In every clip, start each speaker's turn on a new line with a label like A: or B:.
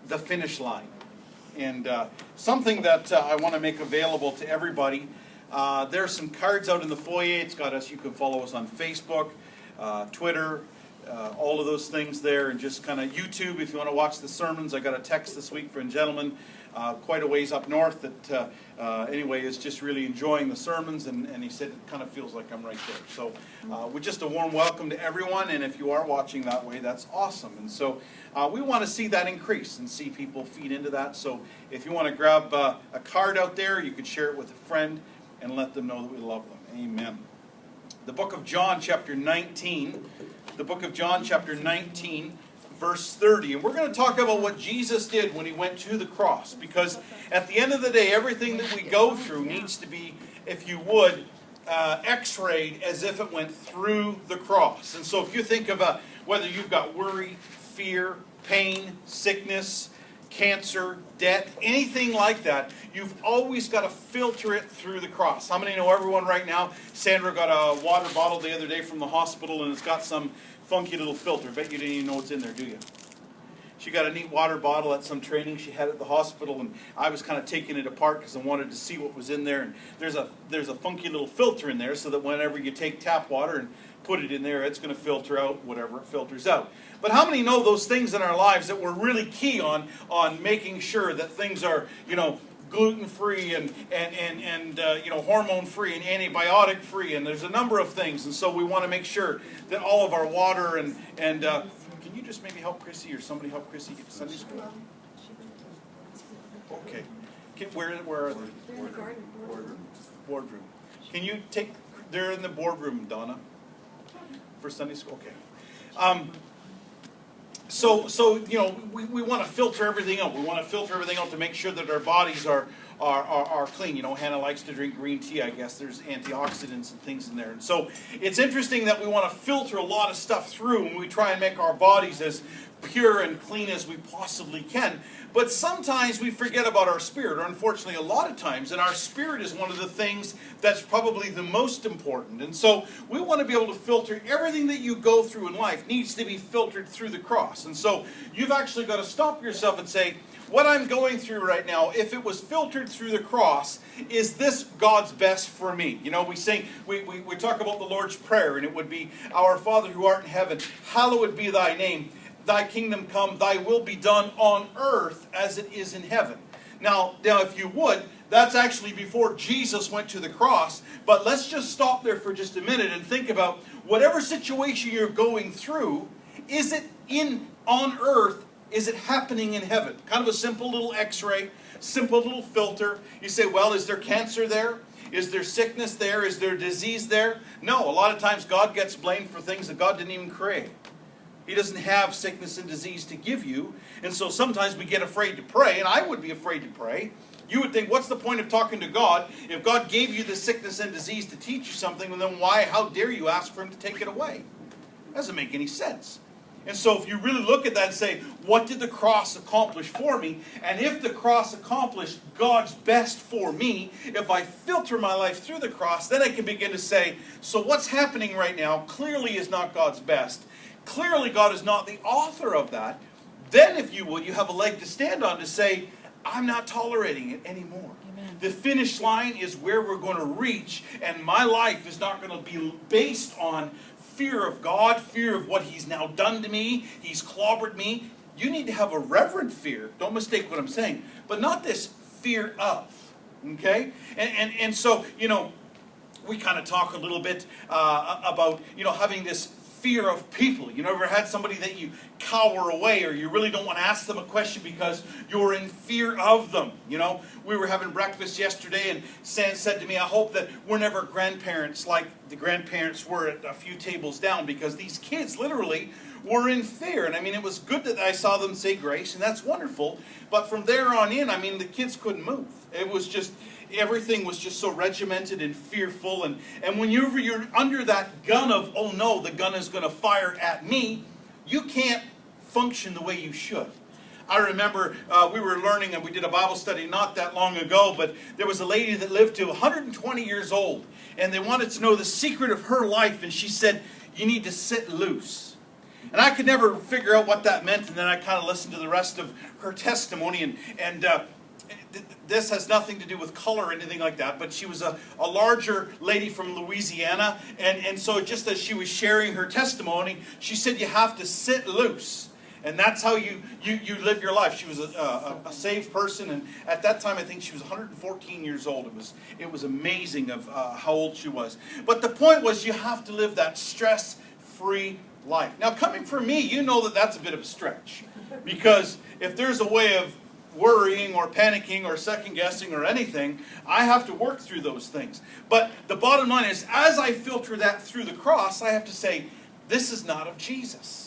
A: the finish line. And something that I want to make available to everybody. There's some cards out in the foyer. It's got us. You can follow us on Facebook, Twitter, all of those things there, and just kind of YouTube if you want to watch the sermons. I got a text this week from a gentleman quite a ways up north that anyway is just really enjoying the sermons, and he said it kind of feels like I'm right there. So with just a warm welcome to everyone, and if you are watching that way, that's awesome. And so we want to see that increase and see people feed into that. So if you want to grab a card out there, you could share it with a friend and let them know that we love them. Amen. The book of John, chapter 19. The book of John, chapter 19, verse 30. And we're going to talk about what Jesus did when he went to the cross. Because at the end of the day, everything that we go through needs to be, if you would, x-rayed as if it went through the cross. And so if you think of whether you've got worry, fear, pain, sickness, cancer, debt, anything like that, you've always got to filter it through the cross. How many know everyone right now? Sandra got a water bottle the other day from the hospital, and it's got some funky little filter. Bet you didn't even know what's in there, do you? She got a neat water bottle at some training she had at the hospital, and I was kind of taking it apart because I wanted to see what was in there. And there's a funky little filter in there so that whenever you take tap water and put it in there, it's going to filter out whatever it filters out. But how many know those things in our lives that we're really key on making sure that things are, gluten-free and hormone-free and antibiotic-free, and there's a number of things. And so we want to make sure that all of our water and can you just maybe help Chrissy or somebody help Chrissy get to Sunday school? Okay. Where are they?
B: They're in the garden.
A: Boardroom. Can you take, they're in the boardroom, Donna, for Sunday school? Okay. So we want to filter everything out. We want to filter everything out to make sure that our bodies are clean. Hannah likes to drink green tea. I guess there's antioxidants and things in there. And so it's interesting that we want to filter a lot of stuff through when we try and make our bodies as pure and clean as we possibly can. But sometimes we forget about our spirit, or unfortunately a lot of times, and our spirit is one of the things that's probably the most important. And so we want to be able to filter everything that you go through in life needs to be filtered through the cross. And so you've actually got to stop yourself and say, what I'm going through right now, if it was filtered through the cross, is this God's best for me? We talk about the Lord's Prayer, and it would be, Our Father who art in heaven, hallowed be thy name. Thy kingdom come, thy will be done on earth as it is in heaven. Now, if you would, that's actually before Jesus went to the cross. But let's just stop there for just a minute and think about whatever situation you're going through, is it on earth? Is it happening in heaven? Kind of a simple little x-ray, simple little filter. You say, well, is there cancer there? Is there sickness there? Is there disease there? No, a lot of times God gets blamed for things that God didn't even create. He doesn't have sickness and disease to give you. And so sometimes we get afraid to pray, and I would be afraid to pray. You would think, what's the point of talking to God? If God gave you the sickness and disease to teach you something, then how dare you ask for him to take it away? That doesn't make any sense. And so if you really look at that and say, what did the cross accomplish for me? And if the cross accomplished God's best for me, if I filter my life through the cross, then I can begin to say, so what's happening right now clearly is not God's best. Clearly God is not the author of that. Then, if you will, you have a leg to stand on to say, I'm not tolerating it anymore. Amen. The finish line is where we're going to reach, and my life is not going to be based on fear of God, fear of what he's now done to me. He's clobbered me. You need to have a reverent fear. Don't mistake what I'm saying. But not this fear of. Okay? And so, we kind of talk a little bit about, having this fear of people. You ever had somebody that you cower away, or you really don't want to ask them a question because you're in fear of them? We were having breakfast yesterday, and Sam said to me, I hope that we're never grandparents like the grandparents were at a few tables down, because these kids literally were in fear. And it was good that I saw them say grace, and that's wonderful. But from there on in, the kids couldn't move. It was just, everything was just so regimented and fearful. And when you're under that gun of, oh no, the gun is going to fire at me, you can't function the way you should. I remember we were learning, and we did a Bible study not that long ago, but there was a lady that lived to 120 years old, and they wanted to know the secret of her life, and she said, you need to sit loose. And I could never figure out what that meant, and then I kind of listened to the rest of her testimony, and this has nothing to do with color or anything like that, but she was a larger lady from Louisiana, and so just as she was sharing her testimony, she said you have to sit loose. And that's how you live your life. She was a saved person, and at that time I think she was 114 years old. It was amazing of how old she was. But the point was you have to live that stress-free life. Now coming from me, you know that that's a bit of a stretch. Because if there's a way of worrying or panicking or second-guessing or anything, I have to work through those things. But the bottom line is, as I filter that through the cross, I have to say, this is not of Jesus.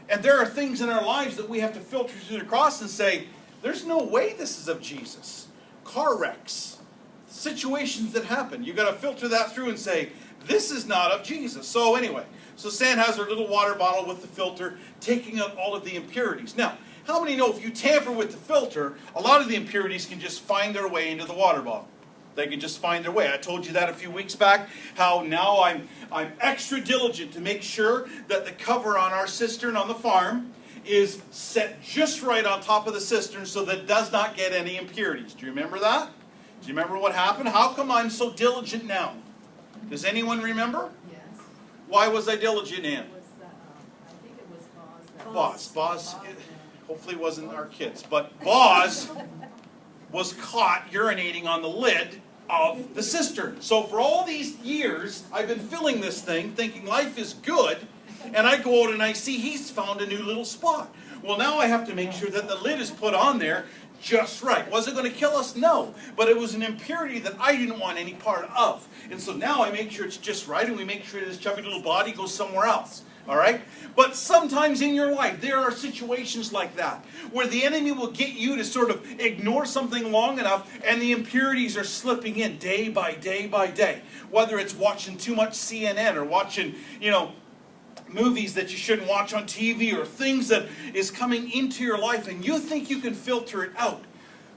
A: And there are things in our lives that we have to filter through the cross and say, there's no way this is of Jesus. Car wrecks, situations that happen. You've got to filter that through and say, this is not of Jesus. So anyway, so San has her little water bottle with the filter, taking out all of the impurities. Now, how many know if you tamper with the filter, a lot of the impurities can just find their way into the water bottle? They can just find their way. I told you that a few weeks back, how now I'm extra diligent to make sure that the cover on our cistern on the farm is set just right on top of the cistern so that it does not get any impurities. Do you remember that? Do you remember what happened? How come I'm so diligent now? Does anyone remember?
B: Yes.
A: Why was I diligent, Ann?
B: I think it was Boz.
A: Boz. Hopefully it wasn't our kids. But Boz was caught urinating on the lid of the cistern. So for all these years, I've been filling this thing, thinking life is good, and I go out and I see he's found a new little spot. Well, now I have to make sure that the lid is put on there just right. Was it going to kill us? No. But it was an impurity that I didn't want any part of. And so now I make sure it's just right, and we make sure this chubby little body goes somewhere else. All right? But sometimes in your life, there are situations like that, where the enemy will get you to sort of ignore something long enough, and the impurities are slipping in day by day by day. Whether it's watching too much CNN or watching, movies that you shouldn't watch on TV, or things that is coming into your life, and you think you can filter it out.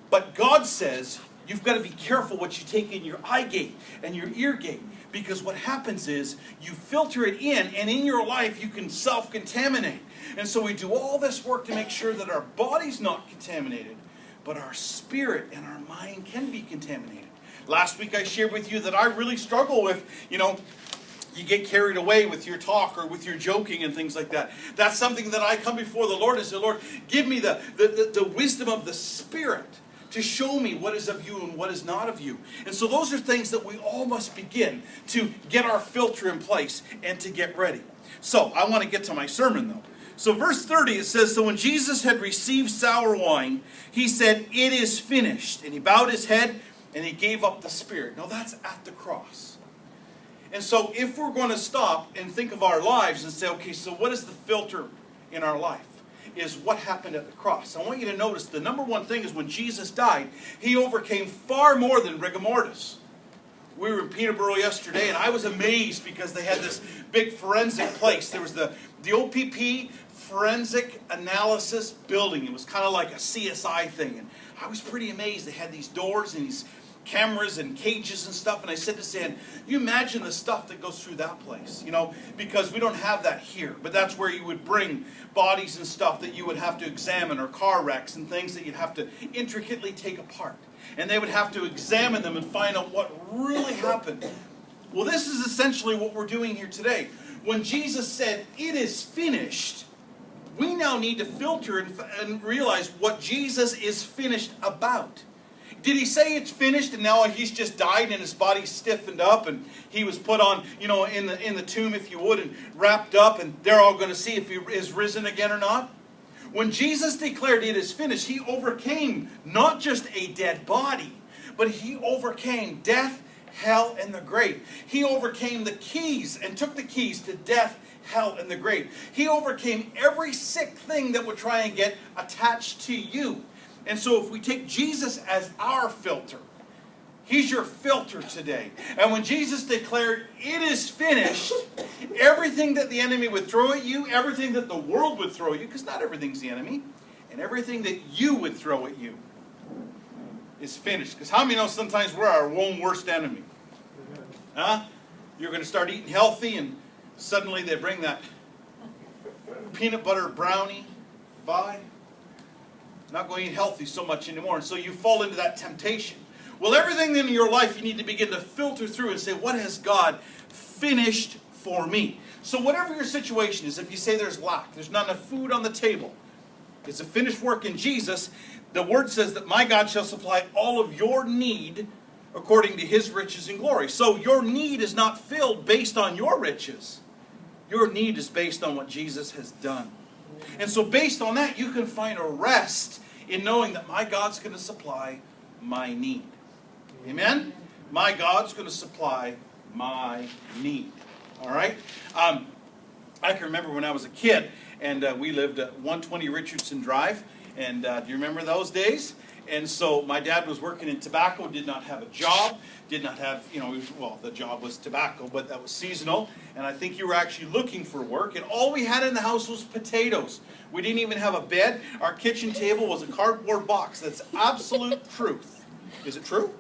A: But God says you've got to be careful what you take in your eye gate and your ear gate. Because what happens is you filter it in, and in your life you can self-contaminate. And so we do all this work to make sure that our body's not contaminated, but our spirit and our mind can be contaminated. Last week I shared with you that I really struggle with, you get carried away with your talk or with your joking and things like that. That's something that I come before the Lord and say, Lord, give me the wisdom of the Spirit to show me what is of you and what is not of you. And so those are things that we all must begin to get our filter in place and to get ready. So I want to get to my sermon though. So verse 30 it says, so when Jesus had received sour wine, he said, it is finished. And he bowed his head and he gave up the spirit. Now that's at the cross. And so if we're going to stop and think of our lives and say, okay, so what is the filter in our life? Is what happened at the cross. I want you to notice the number one thing is when Jesus died, he overcame far more than rigor mortis. We were in Peterborough yesterday, and I was amazed because they had this big forensic place. There was the OPP Forensic Analysis Building. It was kind of like a CSI thing, and I was pretty amazed. They had these doors and these cameras and cages and stuff, and I said to Stan, you imagine the stuff that goes through that place, because we don't have that here, but that's where you would bring bodies and stuff that you would have to examine, or car wrecks and things that you'd have to intricately take apart, and they would have to examine them and find out what really happened. Well, this is essentially what we're doing here today. When Jesus said, it is finished, we now need to filter and realize what Jesus is finished about. Did he say it's finished and now he's just died and his body's stiffened up and he was put on, in the tomb, if you would, and wrapped up, and they're all going to see if he is risen again or not? When Jesus declared it is finished, he overcame not just a dead body, but he overcame death, hell, and the grave. He overcame the keys and took the keys to death, hell, and the grave. He overcame every sick thing that would try and get attached to you. And so if we take Jesus as our filter, he's your filter today. And when Jesus declared, it is finished, everything that the enemy would throw at you, everything that the world would throw at you, because not everything's the enemy, and everything that you would throw at you is finished. Because how many know sometimes we're our own worst enemy? Huh? You're going to start eating healthy, and suddenly they bring that peanut butter brownie. Bye. Not going to eat healthy so much anymore. And so you fall into that temptation. Well, everything in your life you need to begin to filter through and say, what has God finished for me? So whatever your situation is, if you say there's lack, there's not enough food on the table, it's a finished work in Jesus. The word says that my God shall supply all of your need according to his riches and glory. So your need is not filled based on your riches. Your need is based on what Jesus has done. And so based on that, you can find a rest in knowing that my God's going to supply my need. Amen? My God's going to supply my need. All right? I can remember when I was a kid, and we lived at 120 Richardson Drive. And do you remember those days? And so my dad was working in tobacco, did not have a job, did not have, the job was tobacco, but that was seasonal. And I think you were actually looking for work. And all we had in the house was potatoes. We didn't even have a bed. Our kitchen table was a cardboard box. That's absolute truth. Is it true?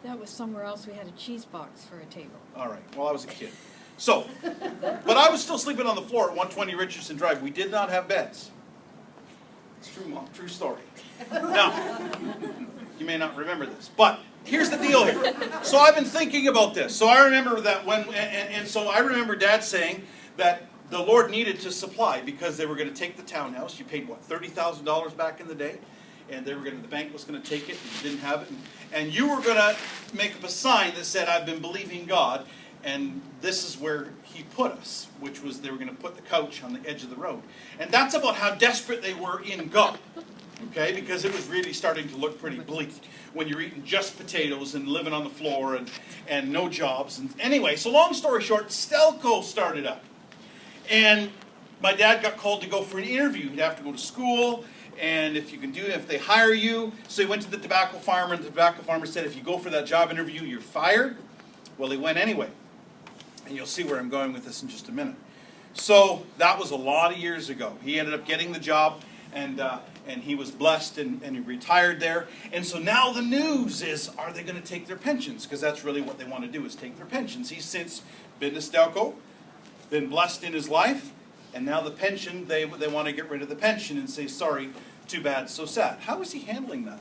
C: That was somewhere else. We had a cheese box for a table.
A: All right. Well, I was a kid. So, but I was still sleeping on the floor at 120 Richardson Drive. We did not have beds. It's true, Mom. True story. Now, you may not remember this, but here's the deal here. So I've been thinking about this. So I remember that so I remember Dad saying that the Lord needed to supply because they were going to take the townhouse. You paid, what, $30,000 back in the day? And the bank was going to take it, and you didn't have it. And you were going to make up a sign that said, I've been believing God, and this is where he put us, which was they were going to put the couch on the edge of the road. And that's about how desperate they were in God. Okay, because it was really starting to look pretty bleak when you're eating just potatoes and living on the floor and no jobs. And anyway, so long story short, Simcoe started up. And my dad got called to go for an interview. He'd have to go to school, and if they hire you. So he went to the tobacco farmer, and the tobacco farmer said, if you go for that job interview, you're fired. Well, he went anyway. And you'll see where I'm going with this in just a minute. So that was a lot of years ago. He ended up getting the job, and he was blessed, and he retired there. And so now the news is, are they going to take their pensions? Because that's really what they want to do, is take their pensions. He's since been to Simcoe, been blessed in his life, and now the pension, they want to get rid of the pension and say, sorry, too bad, so sad. How is he handling that?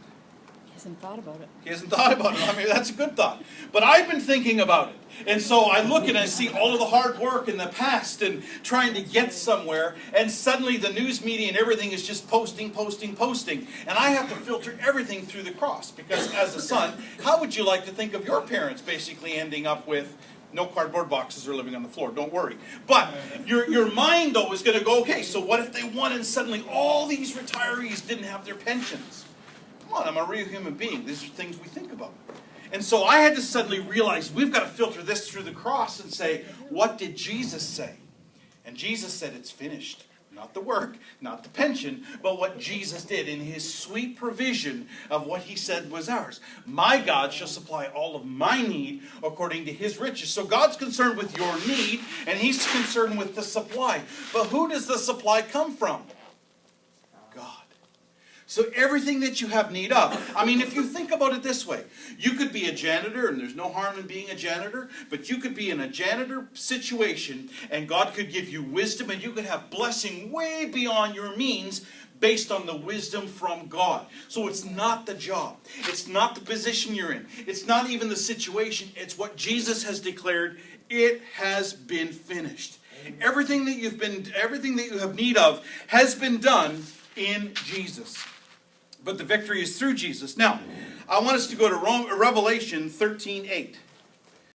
C: He hasn't thought about it.
A: He hasn't thought about it. I mean, that's a good thought. But I've been thinking about it. And so I look and I see all of the hard work in the past and trying to get somewhere. And suddenly the news media and everything is just posting. And I have to filter everything through the cross. Because as a son, how would you like to think of your parents basically ending up with no cardboard boxes or living on the floor? Don't worry. But your mind, though, is going to go, okay, so what if they won and suddenly all these retirees didn't have their pensions? Come on, I'm a real human being. These are things we think about. And so I had to suddenly realize we've got to filter this through the cross and say, what did Jesus say? And Jesus said it's finished. Not the work, not the pension, but what Jesus did in his sweet provision of what he said was ours. My God shall supply all of my need according to his riches. So God's concerned with your need, and he's concerned with the supply. But who does the supply come from? God. So everything that you have need of. I mean, if you think about it this way, you could be a janitor, and there's no harm in being a janitor, but you could be in a janitor situation, and God could give you wisdom, and you could have blessing way beyond your means based on the wisdom from God. So it's not the job. It's not the position you're in. It's not even the situation. It's what Jesus has declared. It has been finished. Everything that you have need of has been done in Jesus. But the victory is through Jesus. Now, I want us to go to Revelation 13:8.